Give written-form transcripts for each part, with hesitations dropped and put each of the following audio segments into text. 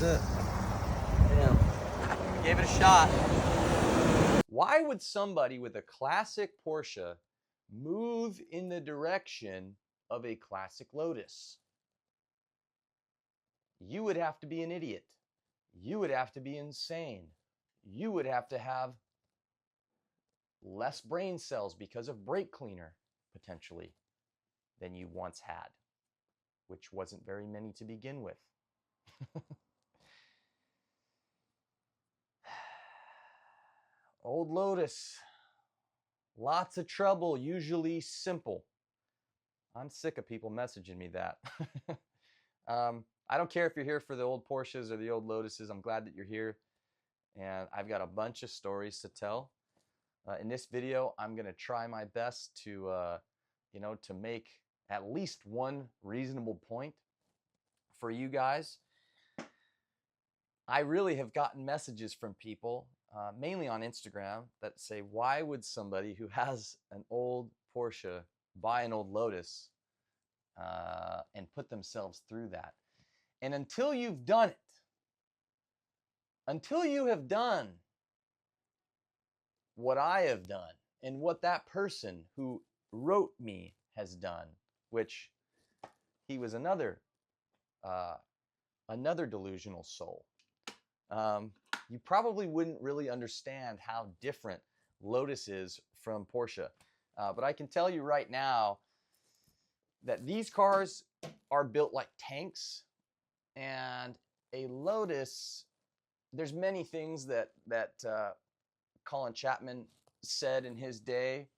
That's it. Damn. Gave it a shot. Why would somebody with a classic Porsche move in the direction of a classic Lotus? You would have to be an idiot. You would have to be insane. You would have to have less brain cells because of brake cleaner, potentially, than you once had, which wasn't very many to begin with. Old Lotus, lots of trouble, usually simple. I'm sick of people messaging me that. I don't care if you're here for the old Porsches or the old Lotuses. I'm glad that you're here. And I've got a bunch of stories to tell. In this video, I'm going to try my best to, to make at least one reasonable point for you guys. I really have gotten messages from people, mainly on Instagram, that say, why would somebody who has an old Porsche buy an old Lotus and put themselves through that? And until you've done it, until you have done what I have done and what that person who wrote me has done, which he was another delusional soul, you probably wouldn't really understand how different Lotus is from Porsche. But I can tell you right now that these cars are built like tanks, and a Lotus, there's many things that Colin Chapman said in his day.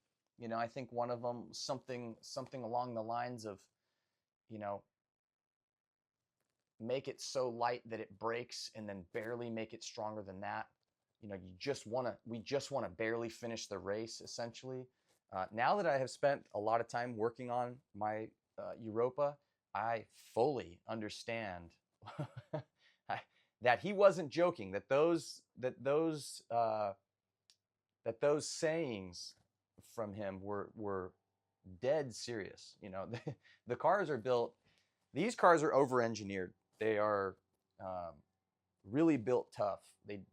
I think one of them, something along the lines of, make it so light that it breaks, and then barely make it stronger than that. We just want to barely finish the race, essentially. Now that I have spent a lot of time working on my Europa, I fully understand that he wasn't joking. That those sayings from him were dead serious. The cars are built. These cars are over-engineered. They are really built tough. They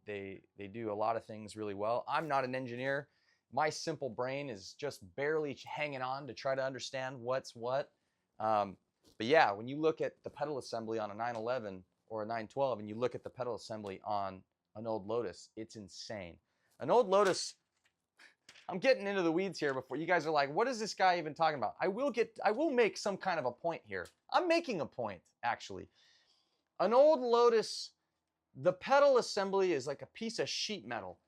do a lot of things really well. I'm not an engineer. My simple brain is just barely hanging on to try to understand what's what. But yeah, when you look at the pedal assembly on a 911 or a 912, and you look at the pedal assembly on an old Lotus, it's insane. An old Lotus, I'm getting into the weeds here before you guys are like, what is this guy even talking about? I will make some kind of a point here. I'm making a point, actually. An old Lotus, the pedal assembly is like a piece of sheet metal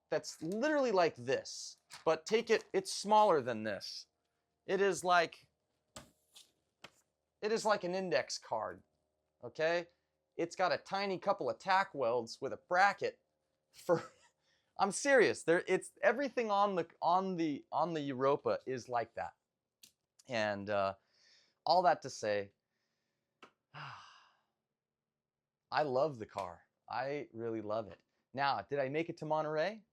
that's literally like this, but it's smaller than this. It is like an index card, okay? It's got a tiny couple of tack welds with a bracket for, I'm serious. It's everything on the Europa is like that. And all that to say, I love the car. I really love it. Now, did I make it to Monterey?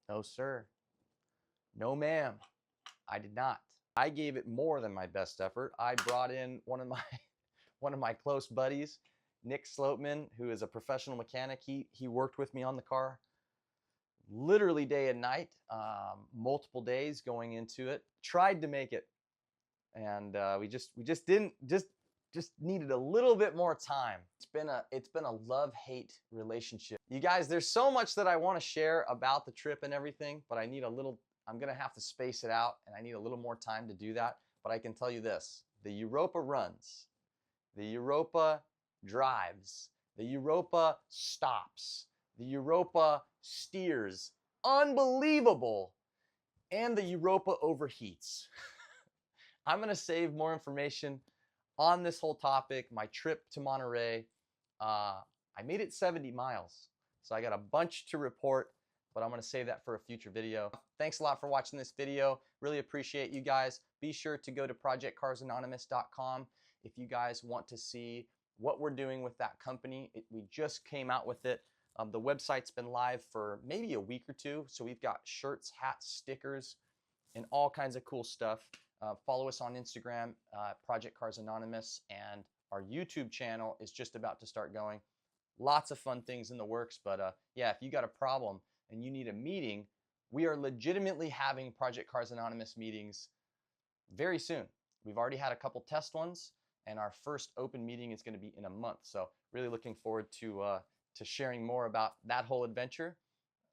No, sir. No, ma'am. I did not. I gave it more than my best effort. I brought in one of my close buddies, Nick Sloatman, who is a professional mechanic. He worked with me on the car literally day and night, multiple days going into it. Tried to make it, and we just needed a little bit more time. It's been a love-hate relationship. You guys, there's so much that I want to share about the trip and everything, but I'm gonna have to space it out, and I need a little more time to do that. But I can tell you this: the Europa runs, the Europa drives, the Europa stops, the Europa steers, unbelievable, and the Europa overheats. I'm gonna save more information on this whole topic, my trip to Monterey. I made it 70 miles, so I got a bunch to report, but I'm gonna save that for a future video. Thanks a lot for watching this video. Really appreciate you guys. Be sure to go to projectcarsanonymous.com if you guys want to see what we're doing with that company. We just came out with it. The website's been live for maybe a week or two, so we've got shirts, hats, stickers, and all kinds of cool stuff. Follow us on Instagram, Project Cars Anonymous, and Our YouTube channel is just about to start going. Lots of fun things in the works, but yeah, if you got a problem and you need a meeting, we are legitimately having Project Cars Anonymous meetings very soon. We've already had a couple test ones, and our first open meeting is going to be in a month. So really looking forward to sharing more about that whole adventure.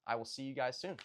I will see you guys soon.